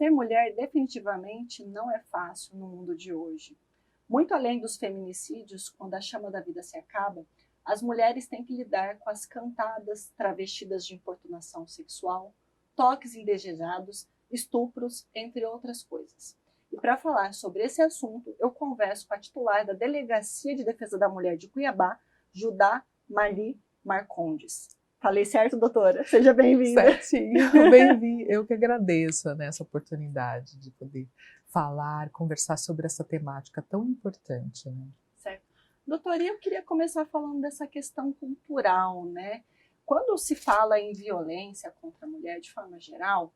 Ser mulher definitivamente não é fácil no mundo de hoje. Muito além dos feminicídios, quando a chama da vida se acaba, as mulheres têm que lidar com as cantadas travestidas de importunação sexual, toques indesejados, estupros, entre outras coisas. E para falar sobre esse assunto, eu converso com a titular da Delegacia de Defesa da Mulher de Cuiabá, Judá Marli Marcondes. Falei certo, doutora? Seja bem-vinda. Certinho, bem-vinda. Eu que agradeço, né, essa oportunidade de poder falar, conversar sobre essa temática tão importante, né? Certo. Doutora, eu queria começar falando dessa questão cultural, né? Quando se fala em violência contra a mulher de forma geral,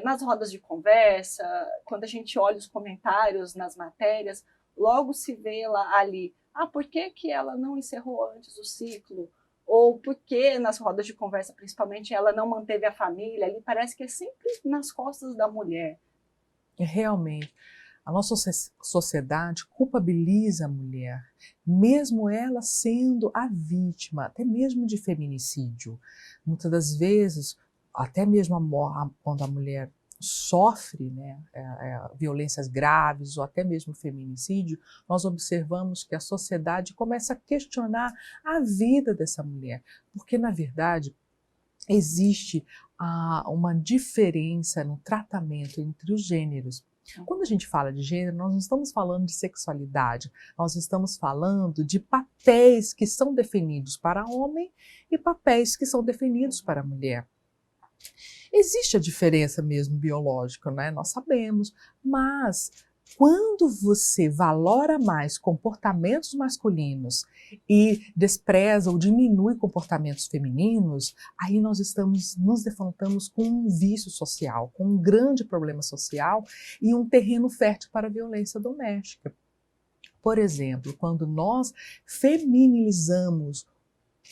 nas rodas de conversa, quando a gente olha os comentários nas matérias, logo se vê lá ali, por que que ela não encerrou antes o ciclo? Ou por que nas rodas de conversa, principalmente, ela não manteve a família ali? Parece que é sempre nas costas da mulher. Realmente, a nossa sociedade culpabiliza a mulher, mesmo ela sendo a vítima, até mesmo de feminicídio. Muitas das vezes, até mesmo quando a mulher sofre, né, violências graves ou até mesmo feminicídio, nós observamos que a sociedade começa a questionar a vida dessa mulher, porque na verdade existe uma diferença no tratamento entre os gêneros. Quando a gente fala de gênero, nós não estamos falando de sexualidade, nós estamos falando de papéis que são definidos para homem e papéis que são definidos para mulher. Existe a diferença mesmo biológica, né? Nós sabemos, mas quando você valora mais comportamentos masculinos e despreza ou diminui comportamentos femininos, aí nós nos defrontamos com um vício social, com um grande problema social e um terreno fértil para a violência doméstica. Por exemplo, quando nós feminilizamos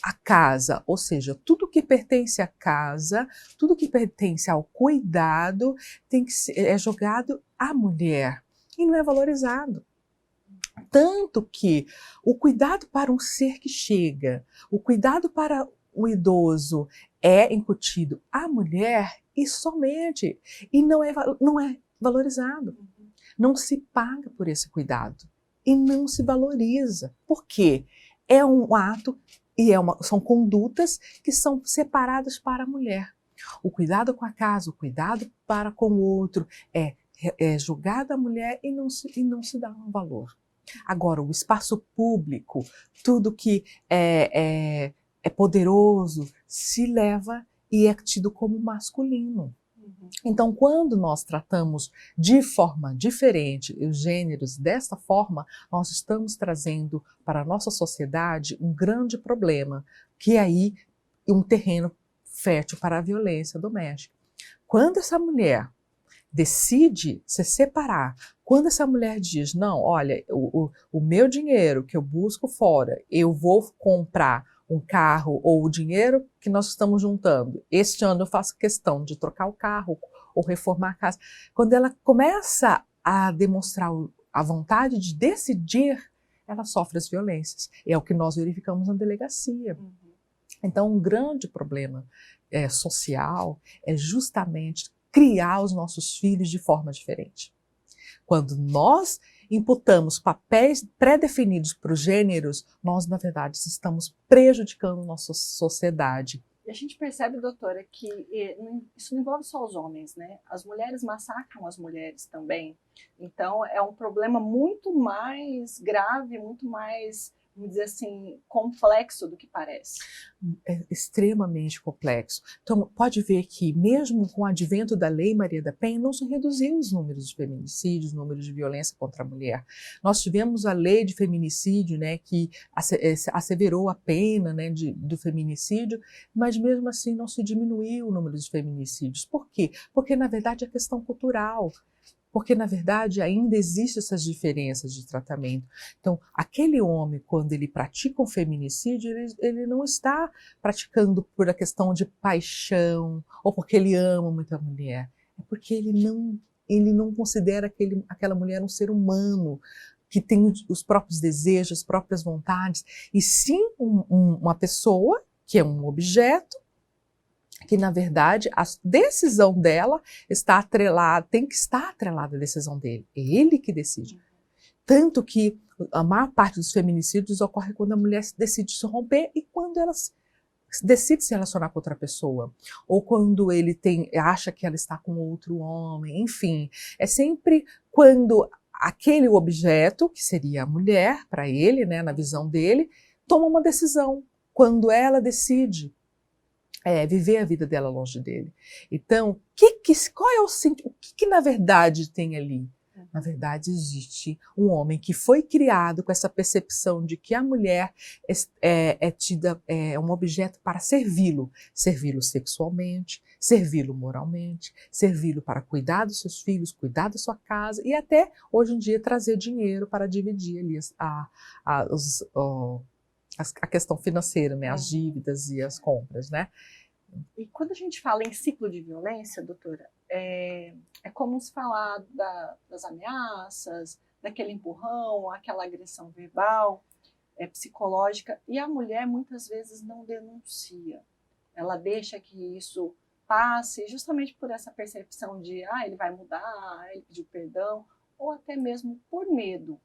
a casa, ou seja, tudo que pertence à casa, tudo que pertence ao cuidado, é jogado à mulher e não é valorizado. Tanto que o cuidado para um ser que chega, o cuidado para um idoso é incutido à mulher e somente, e não é valorizado. Não se paga por esse cuidado e não se valoriza. Por quê? É um ato e são condutas que são separadas para a mulher. O cuidado com a casa, o cuidado para com o outro é julgado à mulher e não se dá um valor. Agora, o espaço público, tudo que é poderoso, se leva e é tido como masculino. Então, quando nós tratamos de forma diferente os gêneros desta forma, nós estamos trazendo para a nossa sociedade um grande problema, que é aí um terreno fértil para a violência doméstica. Quando essa mulher decide se separar, quando essa mulher diz, não, olha, o meu dinheiro que eu busco fora, eu vou comprar um carro ou o dinheiro que nós estamos juntando. Este ano eu faço questão de trocar o carro ou reformar a casa. Quando ela começa a demonstrar a vontade de decidir, ela sofre as violências. É o que nós verificamos na delegacia. Então, um grande problema social é justamente criar os nossos filhos de forma diferente. Quando nós imputamos papéis pré-definidos para os gêneros, nós, na verdade, estamos prejudicando nossa sociedade. E a gente percebe, doutora, que isso não envolve só os homens, né? As mulheres massacram as mulheres também. Então, é um problema muito mais grave, muito mais, vamos dizer assim, complexo do que parece. É extremamente complexo. Então, pode ver que mesmo com o advento da Lei Maria da Penha, não se reduziu os números de feminicídios, os números de violência contra a mulher. Nós tivemos a lei de feminicídio, né, que asseverou a pena, né, do feminicídio, mas mesmo assim não se diminuiu o número de feminicídios. Por quê? Porque, na verdade, é questão cultural. Porque, na verdade, ainda existem essas diferenças de tratamento. Então, aquele homem, quando ele pratica um feminicídio, ele não está praticando por a questão de paixão ou porque ele ama muito a mulher. É porque ele não considera aquela mulher um ser humano que tem os próprios desejos, as próprias vontades, e sim uma pessoa que é um objeto que, na verdade, a decisão dela está atrelada, tem que estar atrelada à decisão dele. É ele que decide. Tanto que a maior parte dos feminicídios ocorre quando a mulher decide se romper e quando ela decide se relacionar com outra pessoa. Ou quando ele acha que ela está com outro homem. Enfim, é sempre quando aquele objeto, que seria a mulher, para ele, né, na visão dele, toma uma decisão. Quando ela decide viver a vida dela longe dele. Então, qual é o que na verdade tem ali? Na verdade, existe um homem que foi criado com essa percepção de que a mulher é um objeto para servi-lo sexualmente, servi-lo moralmente, servi-lo para cuidar dos seus filhos, cuidar da sua casa e até, hoje em dia, trazer dinheiro para dividir ali a questão financeira, né? As dívidas e as compras, né? E quando a gente fala em ciclo de violência, doutora, é comum se falar das ameaças, daquele empurrão, aquela agressão verbal, psicológica, e a mulher muitas vezes não denuncia. Ela deixa que isso passe justamente por essa percepção de ele vai mudar, ele pediu perdão, ou até mesmo por medo,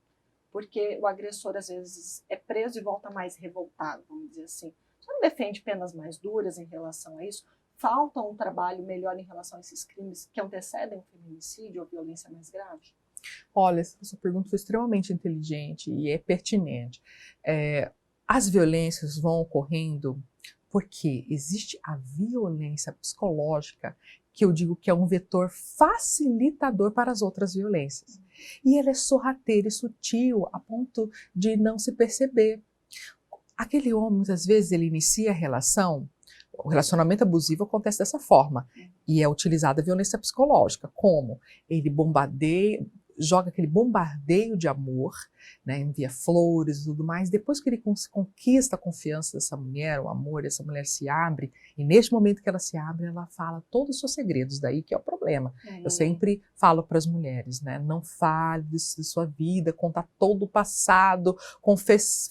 porque o agressor às vezes é preso e volta mais revoltado, vamos dizer assim. Você não defende penas mais duras em relação a isso? Falta um trabalho melhor em relação a esses crimes que antecedem o feminicídio ou violência mais grave? Olha, essa pergunta foi extremamente inteligente e é pertinente. As violências vão ocorrendo porque existe a violência psicológica, que eu digo que é um vetor facilitador para as outras violências. E ela é sorrateira e sutil a ponto de não se perceber. Aquele homem, muitas vezes, ele inicia a relação, o relacionamento abusivo acontece dessa forma, e é utilizada a violência psicológica. Como? Ele joga aquele bombardeio de amor, né, envia flores e tudo mais. Depois que ele conquista a confiança dessa mulher, o amor, essa mulher se abre, e neste momento que ela se abre, ela fala todos os seus segredos, daí que é o problema. Eu sempre falo para as mulheres, né, não fale de sua vida, contar todo o passado,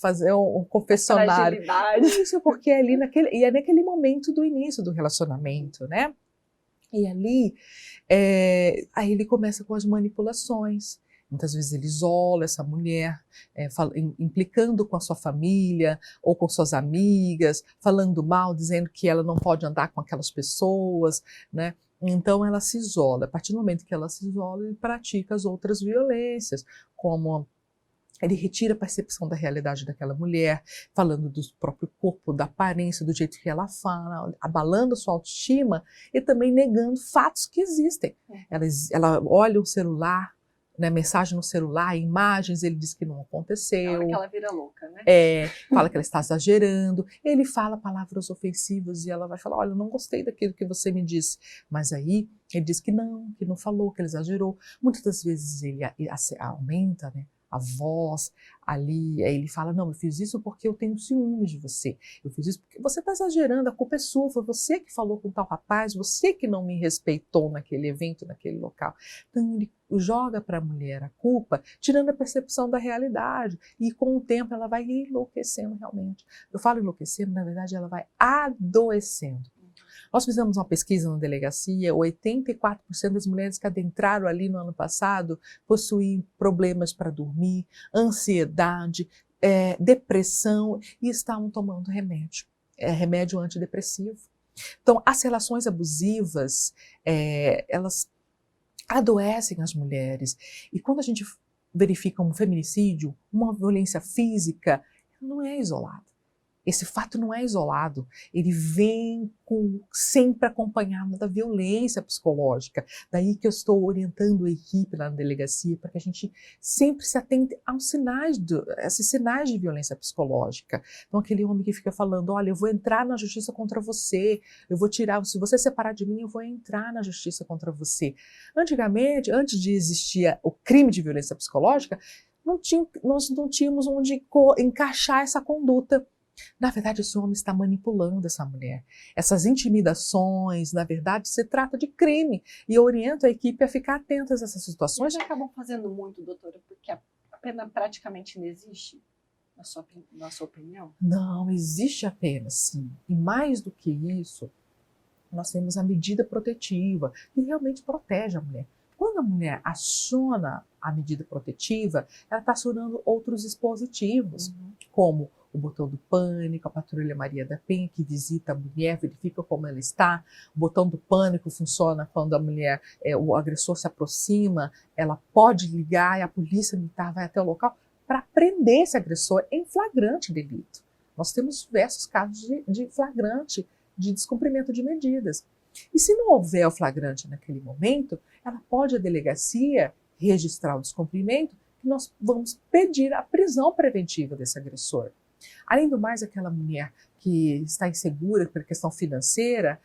fazer um confessionário. Isso porque é ali naquele momento do início do relacionamento, né? E ali, aí ele começa com as manipulações. Muitas vezes ele isola essa mulher, implicando com a sua família ou com suas amigas, falando mal, dizendo que ela não pode andar com aquelas pessoas, né? Então ela se isola. A partir do momento que ela se isola, ele pratica as outras violências, como ele retira a percepção da realidade daquela mulher, falando do próprio corpo, da aparência, do jeito que ela fala, abalando a sua autoestima e também negando fatos que existem. Ela olha o celular, né, mensagem no celular, imagens, ele diz que não aconteceu. Na hora que ela vira louca, né? Fala que ela está exagerando. Ele fala palavras ofensivas e ela vai falar, olha, eu não gostei daquilo que você me disse. Mas aí ele diz que não falou, que ele exagerou. Muitas das vezes ele aumenta, né, a voz ali, aí ele fala, não, eu fiz isso porque eu tenho ciúmes de você, eu fiz isso porque você está exagerando, a culpa é sua, foi você que falou com tal rapaz, você que não me respeitou naquele evento, naquele local. Então ele joga para a mulher a culpa, tirando a percepção da realidade, e com o tempo ela vai enlouquecendo realmente. Eu falo enlouquecendo, na verdade ela vai adoecendo. Nós fizemos uma pesquisa na delegacia, 84% das mulheres que adentraram ali no ano passado possuíam problemas para dormir, ansiedade, depressão e estavam tomando remédio, remédio antidepressivo. Então, as relações abusivas, elas adoecem as mulheres. E quando a gente verifica um feminicídio, uma violência física, não é isolada. Esse fato não é isolado, ele vem sempre acompanhado da violência psicológica. Daí que eu estou orientando a equipe lá na delegacia para que a gente sempre se atente aos esses sinais de violência psicológica. Então aquele homem que fica falando, olha, eu vou entrar na justiça contra você, eu vou tirar, se você separar de mim, eu vou entrar na justiça contra você. Antigamente, antes de existir o crime de violência psicológica, nós não tínhamos onde encaixar essa conduta. Na verdade, esse homem está manipulando essa mulher. Essas intimidações, na verdade, se trata de crime. E eu oriento a equipe a ficar atentas a essas situações. Eles acabam fazendo muito, doutora, porque a pena praticamente não existe, na sua opinião? Não, existe a pena, sim. E mais do que isso, nós temos a medida protetiva, que realmente protege a mulher. Quando a mulher aciona a medida protetiva, ela está acionando outros dispositivos, como o botão do pânico, a patrulha Maria da Penha, que visita a mulher, verifica como ela está. O botão do pânico funciona quando a mulher, o agressor se aproxima, ela pode ligar e a polícia militar vai até o local para prender esse agressor em flagrante delito. Nós temos diversos casos de flagrante, de descumprimento de medidas. E se não houver o flagrante naquele momento, ela pode a delegacia registrar o descumprimento, que nós vamos pedir a prisão preventiva desse agressor. Além do mais, aquela mulher que está insegura por questão financeira,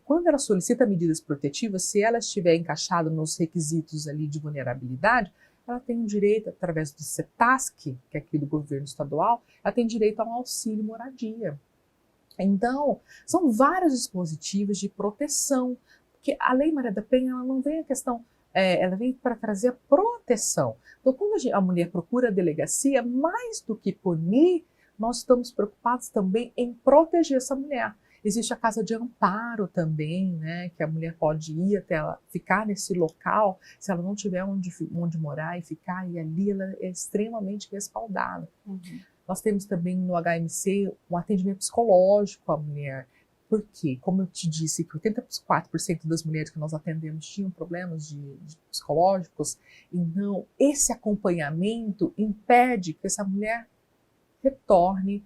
quando ela solicita medidas protetivas, se ela estiver encaixada nos requisitos ali de vulnerabilidade, ela tem um direito, através do CETASC, que é aqui do governo estadual, ela tem direito a um auxílio moradia. Então, são vários dispositivos de proteção, porque a Lei Maria da Penha ela não vem a questão, ela vem para trazer a proteção. Então, quando a mulher procura a delegacia, mais do que punir, nós estamos preocupados também em proteger essa mulher. Existe a casa de amparo também, né, que a mulher pode ir até ela, ficar nesse local, se ela não tiver onde morar e ficar, e ali ela é extremamente respaldada. Nós temos também no HMC um atendimento psicológico à mulher. Por quê? Como eu te disse, que 84% das mulheres que nós atendemos tinham problemas de psicológicos, então esse acompanhamento impede que essa mulher retorne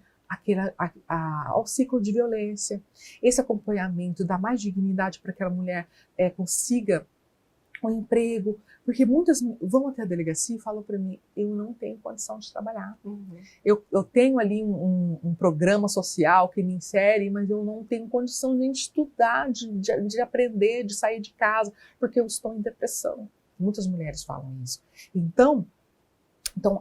ao ciclo de violência. Esse acompanhamento dá mais dignidade para que a mulher consiga um emprego, porque muitas vão até a delegacia e falam para mim, eu não tenho condição de trabalhar. Eu tenho ali um programa social que me insere, mas eu não tenho condição nem de estudar, de aprender, de sair de casa, porque eu estou em depressão. Muitas mulheres falam isso. Então,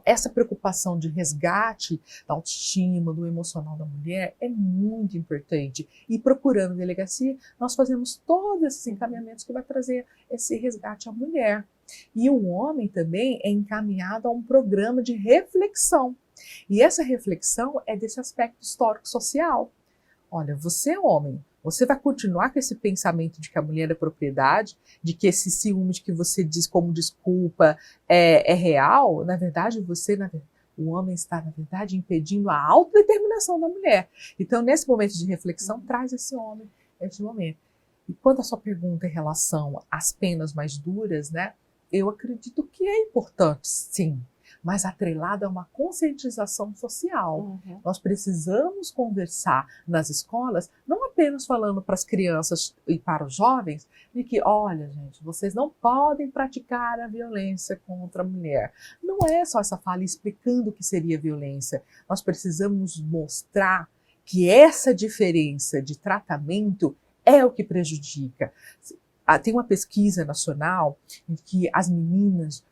essa preocupação de resgate da autoestima, do emocional da mulher é muito importante. E procurando a delegacia, nós fazemos todos esses encaminhamentos que vai trazer esse resgate à mulher. E o homem também é encaminhado a um programa de reflexão. E essa reflexão é desse aspecto histórico-social. Olha, você é homem, você vai continuar com esse pensamento de que a mulher é propriedade, de que esse ciúme de que você diz como desculpa é real? Na verdade, o homem está, na verdade, impedindo a autodeterminação da mulher. Então, nesse momento de reflexão, traz esse homem, esse momento. E quanto à sua pergunta em relação às penas mais duras, né, eu acredito que é importante, sim, mas atrelado a uma conscientização social. Nós precisamos conversar nas escolas, não apenas falando para as crianças e para os jovens, de que, olha, gente, vocês não podem praticar a violência contra a mulher. Não é só essa fala explicando o que seria violência. Nós precisamos mostrar que essa diferença de tratamento é o que prejudica. Tem uma pesquisa nacional em que as meninas,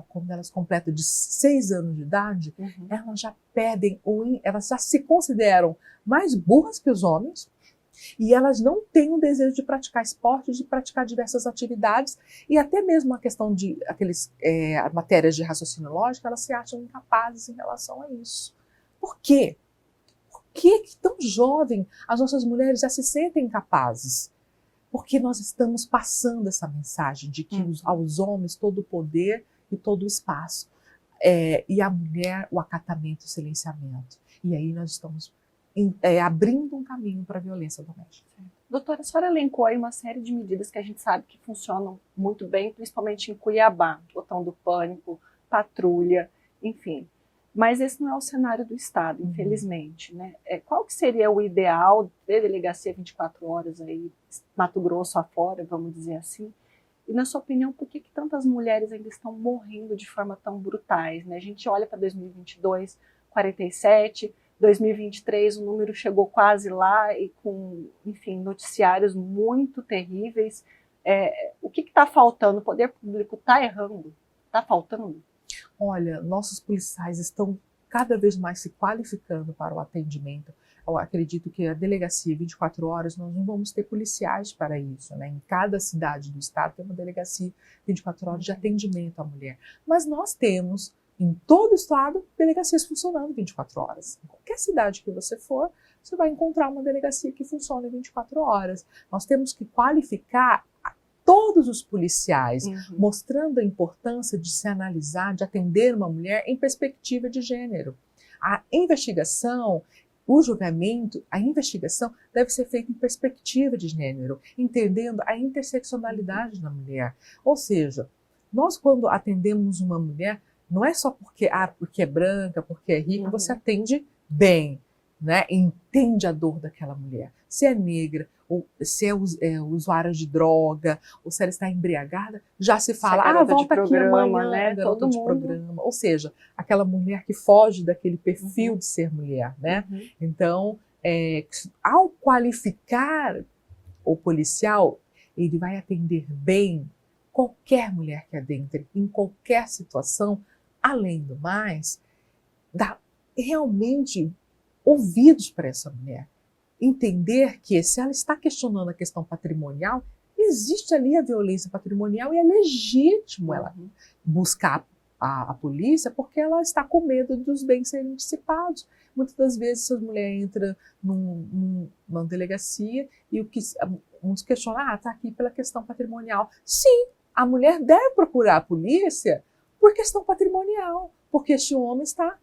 quando elas completam de 6 anos de idade, elas já perdem, elas já se consideram mais burras que os homens, e elas não têm o desejo de praticar esporte, de praticar diversas atividades, e até mesmo a questão de matérias de raciocínio lógico, elas se acham incapazes em relação a isso. Por quê? Por que tão jovem as nossas mulheres já se sentem incapazes? Porque nós estamos passando essa mensagem de que aos homens todo o poder e todo o espaço, e a mulher o acatamento e o silenciamento. E aí nós estamos abrindo um caminho para a violência doméstica. Doutora, a senhora elencou aí uma série de medidas que a gente sabe que funcionam muito bem, principalmente em Cuiabá, botão do pânico, patrulha, enfim. Mas esse não é o cenário do Estado, infelizmente, né? Qual que seria o ideal de delegacia 24 horas aí, Mato Grosso afora, vamos dizer assim? E na sua opinião, por que tantas mulheres ainda estão morrendo de forma tão brutais, né? A gente olha para 2022, 47, 2023 o número chegou quase lá e com, enfim, noticiários muito terríveis. O que está faltando? O poder público está errando? Está faltando? Olha, nossos policiais estão cada vez mais se qualificando para o atendimento. Eu acredito que a delegacia 24 horas, nós não vamos ter policiais para isso, né? Em cada cidade do estado tem uma delegacia 24 horas de atendimento à mulher. Mas nós temos, em todo o estado, delegacias funcionando 24 horas. Em qualquer cidade que você for, você vai encontrar uma delegacia que funciona 24 horas. Nós temos que qualificar todos os policiais, mostrando a importância de se analisar, de atender uma mulher em perspectiva de gênero. A investigação, o julgamento, a investigação deve ser feita em perspectiva de gênero, entendendo a interseccionalidade da mulher. Ou seja, nós quando atendemos uma mulher, não é só porque é branca, porque é rica, você atende bem, né? Entende a dor daquela mulher. Se é negra, ou se é usuária de droga, ou se ela está embriagada, já se fala, volta aqui amanhã, né? Garota de programa. Ou seja, aquela mulher que foge daquele perfil de ser mulher, né? Então, ao qualificar o policial, ele vai atender bem qualquer mulher que adentre, em qualquer situação. Além do mais, dá realmente ouvidos para essa mulher. Entender que se ela está questionando a questão patrimonial, existe ali a violência patrimonial e é legítimo ela buscar a polícia porque ela está com medo dos bens serem dissipados. Muitas das vezes essa mulher entra numa delegacia e uns questionam, está aqui pela questão patrimonial. Sim, a mulher deve procurar a polícia por questão patrimonial, porque este homem está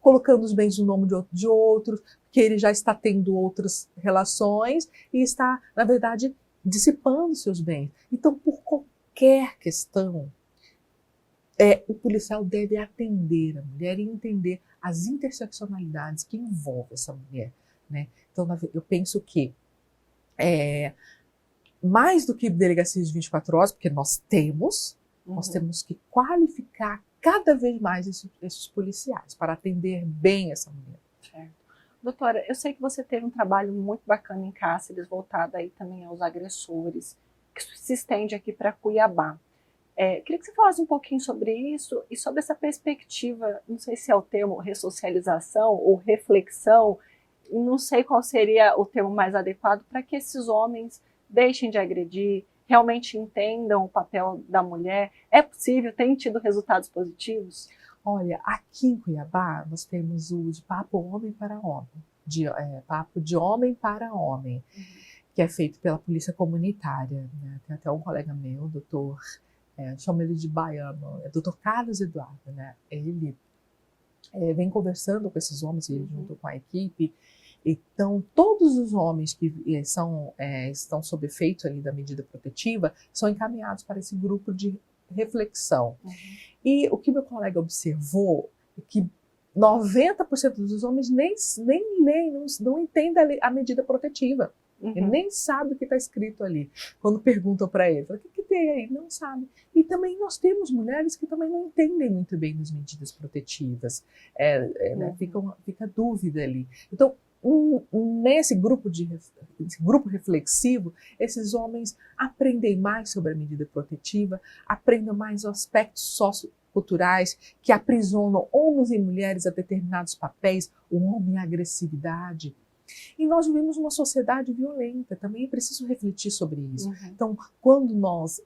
colocando os bens no nome de outros, que ele já está tendo outras relações e está, na verdade, dissipando seus bens. Então, por qualquer questão, o policial deve atender a mulher e entender as interseccionalidades que envolvem essa mulher, né? Então, eu penso que mais do que delegacias de 24 horas, porque nós temos que qualificar cada vez mais esses policiais para atender bem essa mulher. Certo. Doutora, eu sei que você teve um trabalho muito bacana em Cáceres, voltado aí também aos agressores, que se estende aqui para Cuiabá. Queria que você falasse um pouquinho sobre isso e sobre essa perspectiva, não sei se é o termo ressocialização ou reflexão, não sei qual seria o termo mais adequado para que esses homens deixem de agredir, realmente entendam o papel da mulher. É possível? Tem tido resultados positivos? Olha, aqui em Cuiabá nós temos o de papo homem para homem, papo de homem para homem, que é feito pela polícia comunitária, né? Tem até um colega meu, doutor, chama ele de baiano, é doutor Carlos Eduardo, né? Ele vem conversando com esses homens, ele junto com a equipe. Então, todos os homens que estão sob efeito ali da medida protetiva são encaminhados para esse grupo de reflexão. E o que meu colega observou é que 90% dos homens nem leem, não entendem a medida protetiva. Ele nem sabe o que está escrito ali. Quando perguntam para ele, o que tem aí? Não sabe. E também nós temos mulheres que também não entendem muito bem as medidas protetivas. Né, fica dúvida ali. Então, nesse grupo reflexivo, esses homens aprendem mais sobre a medida protetiva, aprendem mais os aspectos socioculturais que aprisionam homens e mulheres a determinados papéis, o homem a agressividade. E nós vivemos uma sociedade violenta, também é preciso refletir sobre isso. Então, quando nós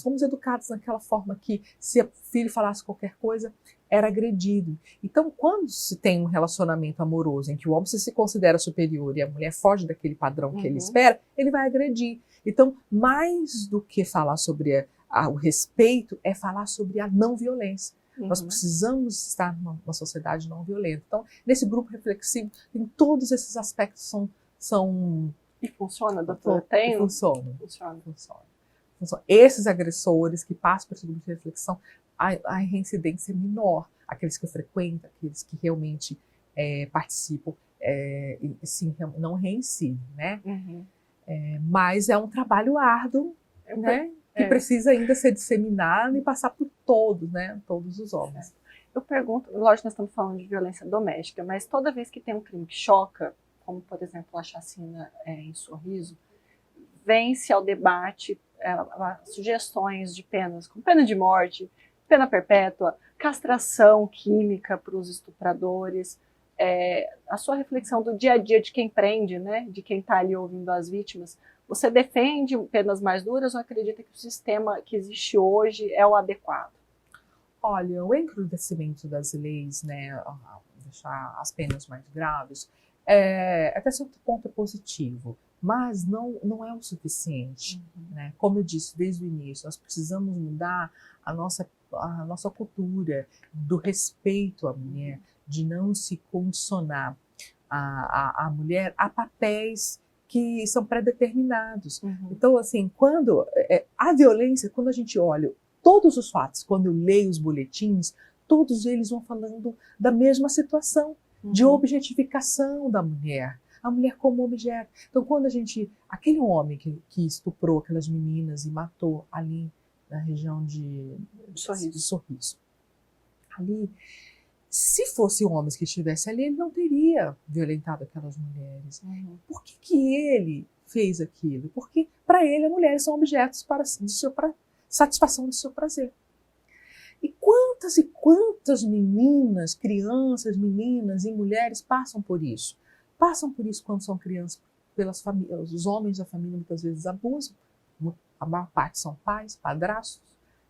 fomos educados naquela forma que se o filho falasse qualquer coisa, era agredido. Então, quando se tem um relacionamento amoroso em que o homem se considera superior e a mulher foge daquele padrão que ele espera, ele vai agredir. Então, mais do que falar sobre o respeito, é falar sobre a não violência. Nós precisamos estar numa sociedade não violenta. Então, nesse grupo reflexivo, tem todos esses aspectos são E funciona, doutora? Funciona. Esses agressores que passam por esse grupo de reflexão, a reincidência é menor. Aqueles que frequentam, aqueles que realmente participam, sim, não reincidem, né? Mas é um trabalho árduo, né? Que precisa ainda ser disseminado e passar por todos, né? Todos os homens. Eu pergunto, lógico que nós estamos falando de violência doméstica, mas toda vez que tem um crime que choca, como por exemplo a chacina em Sorriso, vem-se ao debate sugestões de penas, como pena de morte, pena perpétua, castração química para os estupradores. A sua reflexão do dia a dia de quem prende, né? De quem está ali ouvindo as vítimas, você defende penas mais duras ou acredita que o sistema que existe hoje é o adequado? Olha, o engrandecimento das leis, né, deixar as penas mais graves, até certo ponto é positivo, mas não é o suficiente. Né? Como eu disse desde o início, nós precisamos mudar a nossa cultura do respeito à mulher, de não se condicionar a mulher a papéis que são pré-determinados. Então, assim, quando a violência, quando a gente olha todos os fatos, quando eu leio os boletins, todos eles vão falando da mesma situação, de objetificação da mulher, a mulher como objeto. Então, quando aquele homem que estuprou aquelas meninas e matou ali na região de Sorriso, ali, se fossem homens que estivessem ali, ele não teria violentado aquelas mulheres. Por que ele fez aquilo? Porque, para ele, as mulheres são objetos para satisfação do seu prazer. E quantas meninas, crianças, meninas e mulheres passam por isso? Passam por isso quando são crianças, pelas famílias. Os homens da família muitas vezes abusam. A maior parte são pais, padrastos,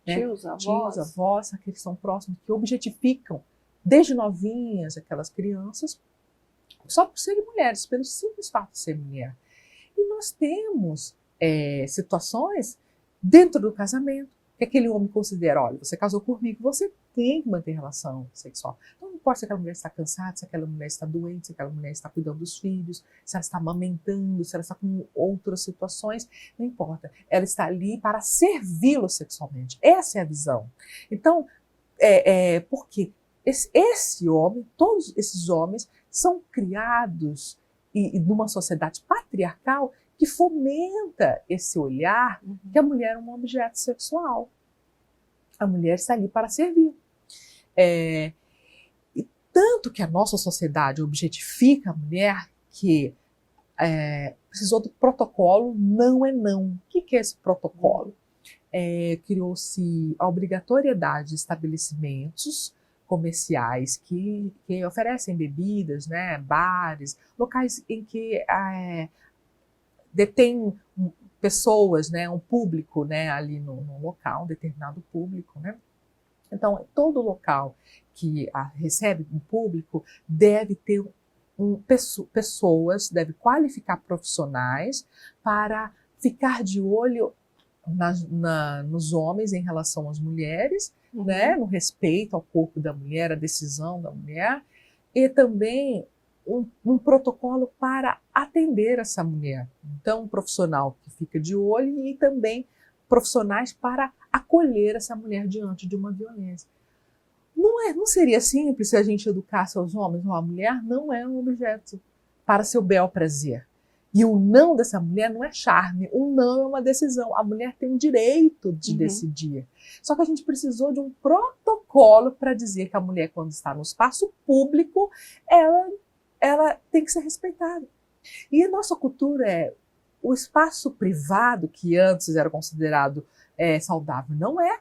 né? Tios, avós, aqueles que são próximos, que objetificam desde novinhas aquelas crianças, só por serem mulheres, pelo simples fato de ser mulher. E nós temos situações dentro do casamento, que aquele homem considera, olha, você casou comigo, você tem que manter relação sexual. Então não importa se aquela mulher está cansada, se aquela mulher está doente, se aquela mulher está cuidando dos filhos, se ela está amamentando, se ela está com outras situações, não importa. Ela está ali para servi-lo sexualmente. Essa é a visão. Então, porque esse homem, todos esses homens são criados e numa sociedade patriarcal que fomenta esse olhar que a mulher é um objeto sexual. A mulher está ali para servir. E tanto que a nossa sociedade objetifica a mulher que precisou do protocolo não é não. O que é esse protocolo? Criou-se a obrigatoriedade de estabelecimentos comerciais que oferecem bebidas, né, bares, locais em que detém pessoas, né, um público, né, ali no local, um determinado público, né? Então, todo local que recebe um público deve ter pessoas, deve qualificar profissionais para ficar de olho nos homens em relação às mulheres, né, no respeito ao corpo da mulher, à decisão da mulher, e também um protocolo para atender essa mulher. Então, um profissional que fica de olho e também profissionais para acolher essa mulher diante de uma violência. Não seria simples se a gente educasse os homens? A mulher não é um objeto para seu bel prazer. E o não dessa mulher não é charme, o não é uma decisão. A mulher tem o direito de decidir. Só que a gente precisou de um protocolo para dizer que a mulher, quando está no espaço público, ela tem que ser respeitada. E a nossa cultura o espaço privado, que antes era considerado saudável, não é,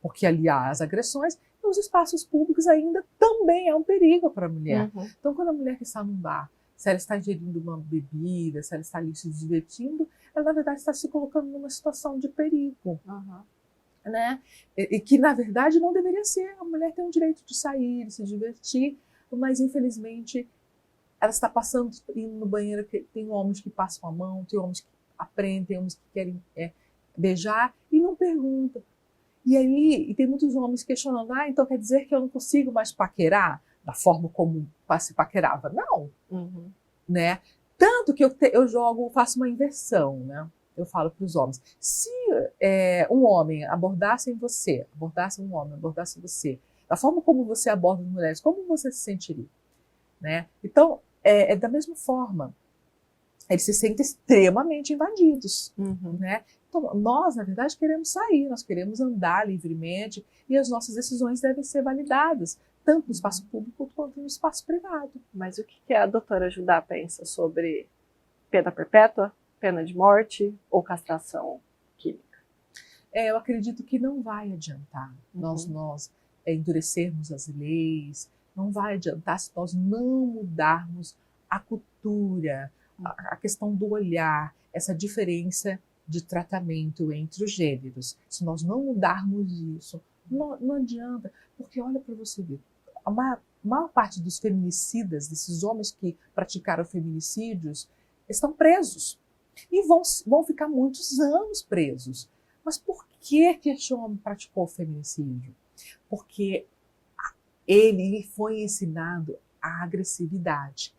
porque ali há as agressões, e os espaços públicos ainda também é um perigo para a mulher. Então, quando a mulher que está num bar, se ela está ingerindo uma bebida, se ela está ali se divertindo, ela, na verdade, está se colocando numa situação de perigo. Né? E que, na verdade, não deveria ser. A mulher tem o direito de sair, de se divertir, mas, infelizmente, ela está passando, indo no banheiro, tem homens que passam a mão, tem homens que aprendem, tem homens que querem beijar e não perguntam. E tem muitos homens questionando, então quer dizer que eu não consigo mais paquerar da forma como se paquerava? Não. Né? Tanto que eu faço uma inversão, né? Eu falo para os homens, se um homem abordasse um homem abordasse você, da forma como você aborda as mulheres, como você se sentiria? Né? Então, da mesma forma, eles se sentem extremamente invadidos. Né? Então, nós, na verdade, queremos sair, nós queremos andar livremente e as nossas decisões devem ser validadas, tanto no espaço público quanto no espaço privado. Mas o que a doutora Judá pensa sobre pena perpétua, pena de morte ou castração química? Eu acredito que não vai adiantar nós endurecermos as leis, não vai adiantar se nós não mudarmos a cultura, a questão do olhar, essa diferença de tratamento entre os gêneros. Se nós não mudarmos isso, não adianta, porque olha para você ver, A maior parte dos feminicidas, desses homens que praticaram feminicídios, estão presos. E vão ficar muitos anos presos. Mas por que esse homem praticou o feminicídio? Porque ele foi ensinado a agressividade.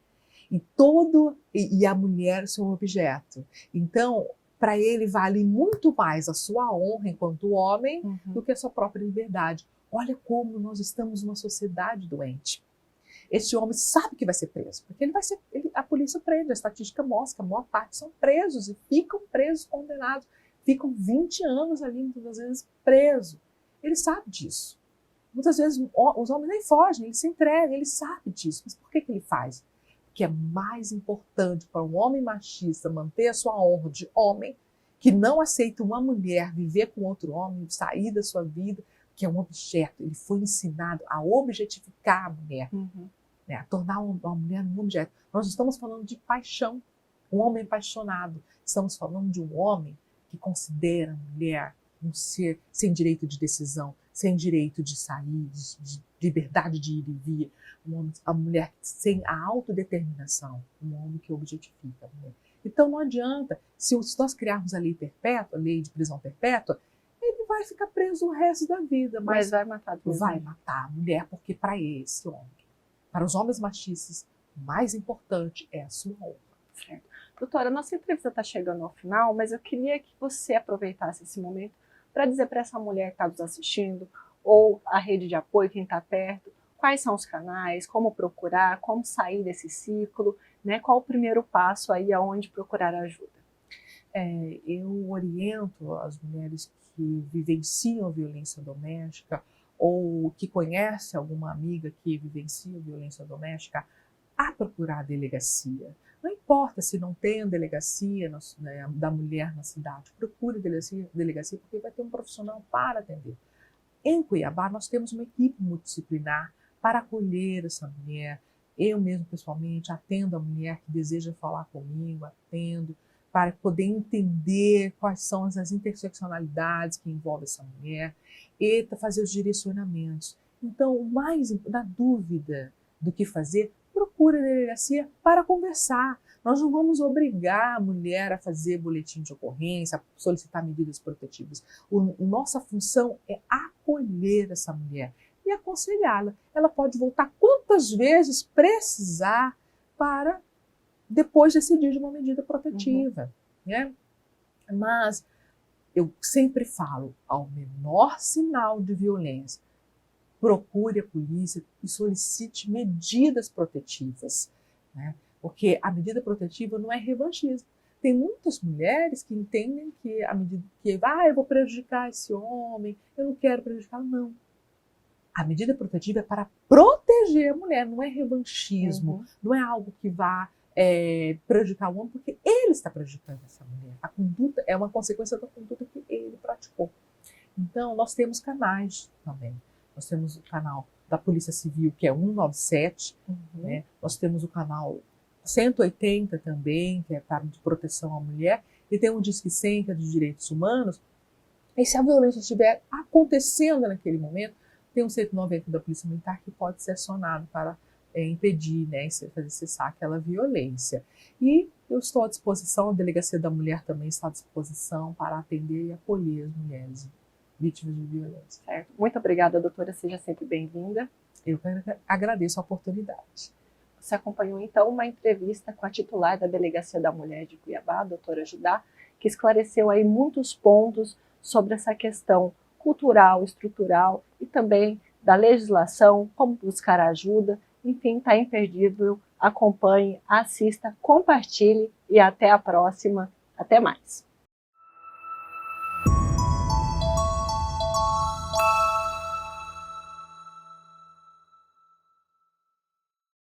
E a mulher é um objeto. Então, para ele vale muito mais a sua honra enquanto homem do que a sua própria liberdade. Olha como nós estamos numa sociedade doente. Esse homem sabe que vai ser preso, porque a polícia prende, a estatística mostra que a maior parte são presos e ficam presos, condenados. Ficam 20 anos ali, muitas vezes, presos. Ele sabe disso. Muitas vezes os homens nem fogem, ele se entrega, ele sabe disso. Mas por que ele faz? Porque é mais importante para um homem machista manter a sua honra de homem, que não aceita uma mulher viver com outro homem, sair da sua vida, que é um objeto. Ele foi ensinado a objetificar a mulher, né, a tornar uma mulher um objeto. Nós estamos falando de paixão, um homem apaixonado. Estamos falando de um homem que considera a mulher um ser sem direito de decisão, sem direito de sair, de liberdade de ir e vir, a mulher sem a autodeterminação, um homem que objetifica a mulher. Então não adianta, se nós criarmos a lei perpétua, a lei de prisão perpétua, ele vai ficar preso o resto da vida. Mas vai matar a mulher, porque para esse homem, para os homens machistas, o mais importante é a sua honra. Certo. Doutora, nossa entrevista está chegando ao final, mas eu queria que você aproveitasse esse momento para dizer para essa mulher que está nos assistindo, ou a rede de apoio, quem está perto, quais são os canais, como procurar, como sair desse ciclo, né? Qual o primeiro passo aí aonde procurar ajuda? Eu oriento as mulheres que vivenciam violência doméstica ou que conhecem alguma amiga que vivencia violência doméstica a procurar a delegacia. Não importa se não tem delegacia da mulher na cidade, procure delegacia porque vai ter um profissional para atender. Em Cuiabá, nós temos uma equipe multidisciplinar para acolher essa mulher. Eu mesmo, pessoalmente, atendo a mulher que deseja falar comigo, atendo para poder entender quais são as interseccionalidades que envolvem essa mulher e fazer os direcionamentos. Então, na dúvida do que fazer, procure a delegacia para conversar. Nós não vamos obrigar a mulher a fazer boletim de ocorrência, a solicitar medidas protetivas. Nossa função é acolher essa mulher e aconselhá-la. Ela pode voltar quantas vezes precisar para depois decidir de uma medida protetiva. Né? Mas eu sempre falo, ao menor sinal de violência, procure a polícia e solicite medidas protetivas, né? Porque a medida protetiva não é revanchismo. Tem muitas mulheres que entendem que a medida que eu vou prejudicar esse homem, eu não quero prejudicá-lo, não. A medida protetiva é para proteger a mulher, não é revanchismo, não é algo que vá prejudicar o homem, porque ele está prejudicando essa mulher. A conduta é uma consequência da conduta que ele praticou. Então, nós temos canais também. Nós temos o canal da Polícia Civil, que é 197, né? Nós temos o canal 180 também, que é para de proteção à mulher, e tem o Disque 100, que é de direitos humanos. E se a violência estiver acontecendo naquele momento, tem o 190 da Polícia Militar que pode ser acionado para impedir, né, fazer cessar aquela violência. E eu estou à disposição, a Delegacia da Mulher também está à disposição para atender e acolher as mulheres vítimas de violência. Certo. Muito obrigada, doutora. Seja sempre bem-vinda. Eu agradeço a oportunidade. Você acompanhou, então, uma entrevista com a titular da Delegacia da Mulher de Cuiabá, a doutora Judá, que esclareceu aí muitos pontos sobre essa questão cultural, estrutural e também da legislação, como buscar ajuda. Enfim, está imperdível. Acompanhe, assista, compartilhe e até a próxima. Até mais.